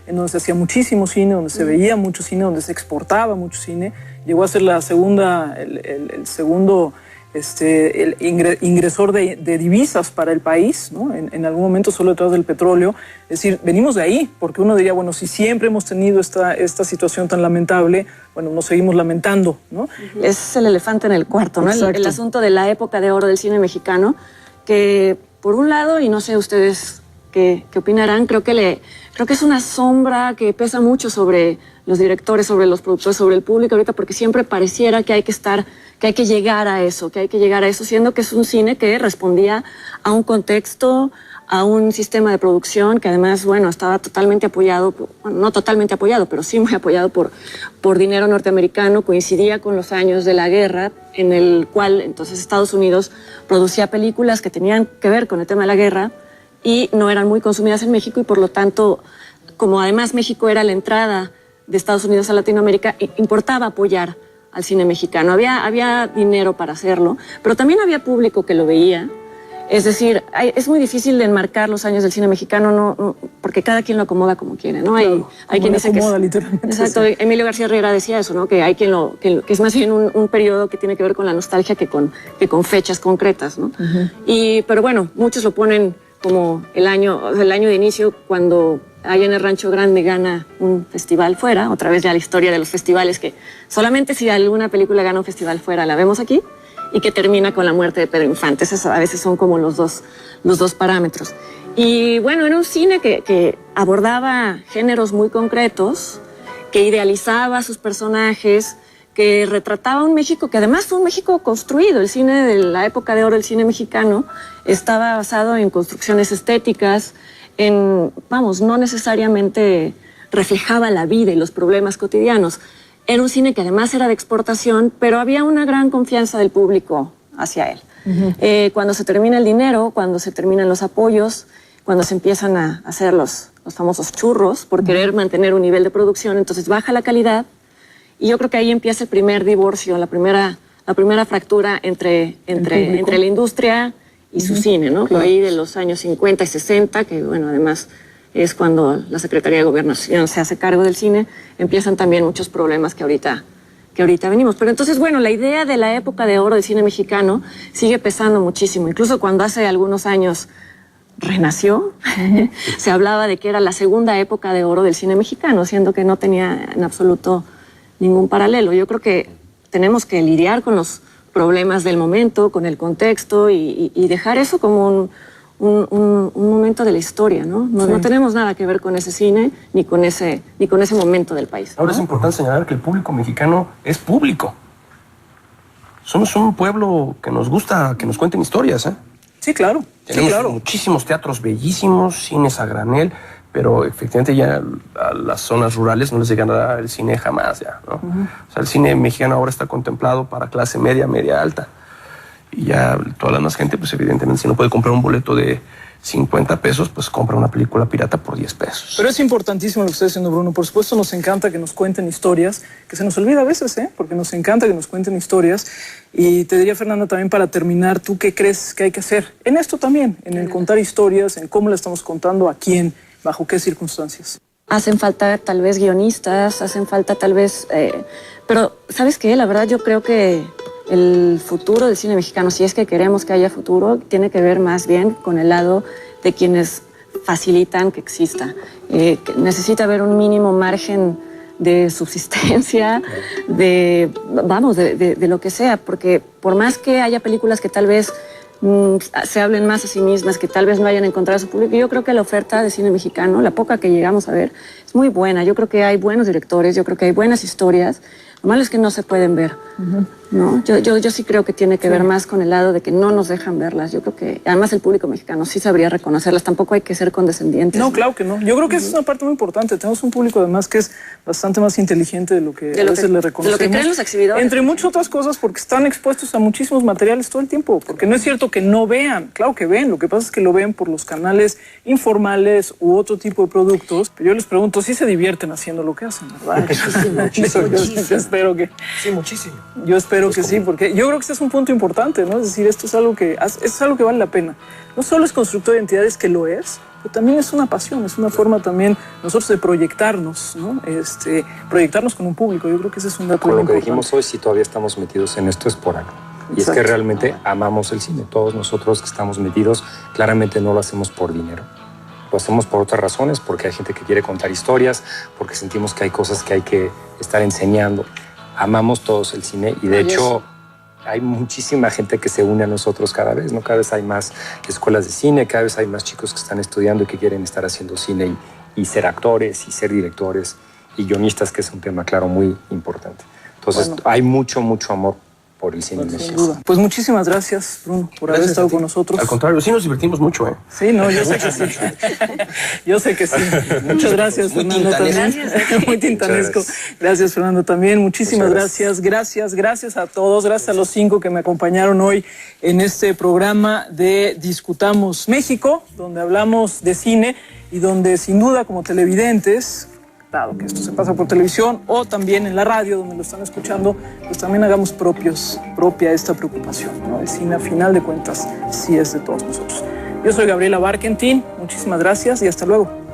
en donde se hacía muchísimo cine, donde se veía mucho cine, donde se exportaba mucho cine. Llegó a ser el segundo ingresor de divisas para el país, ¿no? En algún momento solo detrás del petróleo. Es decir, venimos de ahí, porque uno diría, bueno, si siempre hemos tenido esta situación tan lamentable, bueno, nos seguimos lamentando, ¿no? Es el elefante en el cuarto, ¿no? El asunto de la época de oro del cine mexicano, que por un lado, y no sé ustedes qué opinarán, creo que es una sombra que pesa mucho sobre los directores, sobre los productores, sobre el público ahorita, porque siempre pareciera que hay que llegar a eso, siendo que es un cine que respondía a un contexto, a un sistema de producción que además, bueno, estaba totalmente apoyado, bueno, no totalmente apoyado, pero sí muy apoyado por dinero norteamericano, coincidía con los años de la guerra, en el cual entonces Estados Unidos producía películas que tenían que ver con el tema de la guerra y no eran muy consumidas en México, y por lo tanto, como además México era la entrada de Estados Unidos a Latinoamérica, importaba apoyar al cine mexicano. Había dinero para hacerlo, pero también había público que lo veía. Es decir, es muy difícil de enmarcar los años del cine mexicano, no, porque cada quien lo acomoda como quiere, ¿no? Claro, hay quien dice acomoda, literalmente. Exacto, sí. Emilio García Herrera decía eso, ¿no? Que hay quien que es más bien un periodo que tiene que ver con la nostalgia que con fechas concretas, ¿no? Pero bueno, muchos lo ponen como el año de inicio, cuando allá en el Rancho Grande gana un festival fuera. Otra vez ya la historia de los festivales, que solamente si alguna película gana un festival fuera la vemos aquí, y que termina con la muerte de Pedro Infante. Esos a veces son como los dos parámetros. Y bueno, era un cine que abordaba géneros muy concretos, que idealizaba a sus personajes, que retrataba un México que además fue un México construido. El cine de la época de oro, el cine mexicano, estaba basado en construcciones estéticas, no necesariamente reflejaba la vida y los problemas cotidianos. Era un cine que además era de exportación, pero había una gran confianza del público hacia él. Cuando se termina el dinero, cuando se terminan los apoyos, cuando se empiezan a hacer los famosos churros por querer mantener un nivel de producción, entonces baja la calidad, y yo creo que ahí empieza el primer divorcio, la primera fractura entre la industria y su cine, ¿no? Claro. Ahí de los años 50 y 60, que bueno, además es cuando la Secretaría de Gobernación se hace cargo del cine, empiezan también muchos problemas que ahorita venimos. Pero entonces, bueno, la idea de la época de oro del cine mexicano sigue pesando muchísimo. Incluso cuando hace algunos años renació, se hablaba de que era la segunda época de oro del cine mexicano, siendo que no tenía en absoluto ningún paralelo. Yo creo que tenemos que lidiar con los problemas del momento, con el contexto, y dejar eso como un momento de la historia, ¿no? No tenemos nada que ver con ese cine ni con ese momento del país, ¿no? Ahora es importante señalar que el público mexicano es público. Somos un pueblo que nos gusta que nos cuenten historias, ¿eh? Sí, claro. Tenemos muchísimos teatros bellísimos, cines a granel, pero efectivamente ya a las zonas rurales no les llegará el cine jamás, ya, ¿no? O sea, el cine mexicano ahora está contemplado para clase media, media alta. Y ya toda la demás gente, pues evidentemente, si no puede comprar un boleto de 50 pesos, pues compra una película pirata por 10 pesos. Pero es importantísimo lo que está diciendo Bruno. Por supuesto, nos encanta que nos cuenten historias, que se nos olvida a veces, porque nos encanta que nos cuenten historias. Y te diría, Fernanda, también para terminar, ¿tú qué crees que hay que hacer en esto también? En el contar historias, en cómo la estamos contando, a quién, bajo qué circunstancias. Hacen falta tal vez guionistas, hacen falta tal vez... pero, ¿sabes qué? La verdad yo creo que el futuro del cine mexicano, si es que queremos que haya futuro, tiene que ver más bien con el lado de quienes facilitan que exista. Que necesita haber un mínimo margen de subsistencia, de lo que sea, porque por más que haya películas que tal vez se hablen más a sí mismas, que tal vez no hayan encontrado a su público, yo creo que la oferta de cine mexicano, la poca que llegamos a ver, es muy buena. Yo creo que hay buenos directores, yo creo que hay buenas historias. Lo malo es que no se pueden ver, ¿no? Yo sí creo que tiene que ver más con el lado de que no nos dejan verlas. Yo creo que, además, el público mexicano sí sabría reconocerlas. Tampoco hay que ser condescendientes. No, claro que no. Yo creo que esa es una parte muy importante. Tenemos un público, además, que es bastante más inteligente de lo que a veces le reconocemos. De lo que creen los exhibidores. Entre muchas otras cosas, porque están expuestos a muchísimos materiales todo el tiempo. Porque no es cierto que no vean. Claro que ven. Lo que pasa es que lo ven por los canales informales u otro tipo de productos. Pero yo les pregunto, ¿sí se divierten haciendo lo que hacen, verdad? espero que... Sí, muchísimo. Yo espero que sí, porque yo creo que este es un punto importante, ¿no? Es decir, esto es algo que vale la pena. No solo es constructor de identidades, que lo es, pero también es una pasión, es una forma también nosotros de proyectarnos, ¿no? Proyectarnos con un público. Yo creo que ese es un dato Con lo que importante. dijimos hoy, si todavía estamos metidos en esto es por algo. Y es que realmente amamos el cine. Todos nosotros que estamos metidos, claramente no lo hacemos por dinero. Lo hacemos por otras razones, porque hay gente que quiere contar historias, porque sentimos que hay cosas que hay que estar enseñando. Amamos todos el cine y de hecho hay muchísima gente que se une a nosotros cada vez, ¿no? Cada vez hay más escuelas de cine, cada vez hay más chicos que están estudiando y que quieren estar haciendo cine y ser actores y ser directores y guionistas, que es un tema, claro, muy importante. Entonces, hay mucho, mucho amor por el cine en México. Pues muchísimas gracias, Bruno, por haber estado con nosotros. Al contrario, sí nos divertimos mucho, ¿eh? Sí, no, yo sé que sí. Yo sé que sí. Muchas gracias, Fernando, también. Muy tintanesco. Gracias, Fernando, también. Muchísimas gracias. Gracias a todos. Gracias a los 5 que me acompañaron hoy en este programa de Discutamos México, donde hablamos de cine y donde, sin duda, como televidentes, dado que esto se pasa por televisión o también en la radio donde lo están escuchando, pues también hagamos propia esta preocupación, ¿no? El cine, a final de cuentas, sí es de todos nosotros. Yo soy Gabriela Barkentin, muchísimas gracias y hasta luego.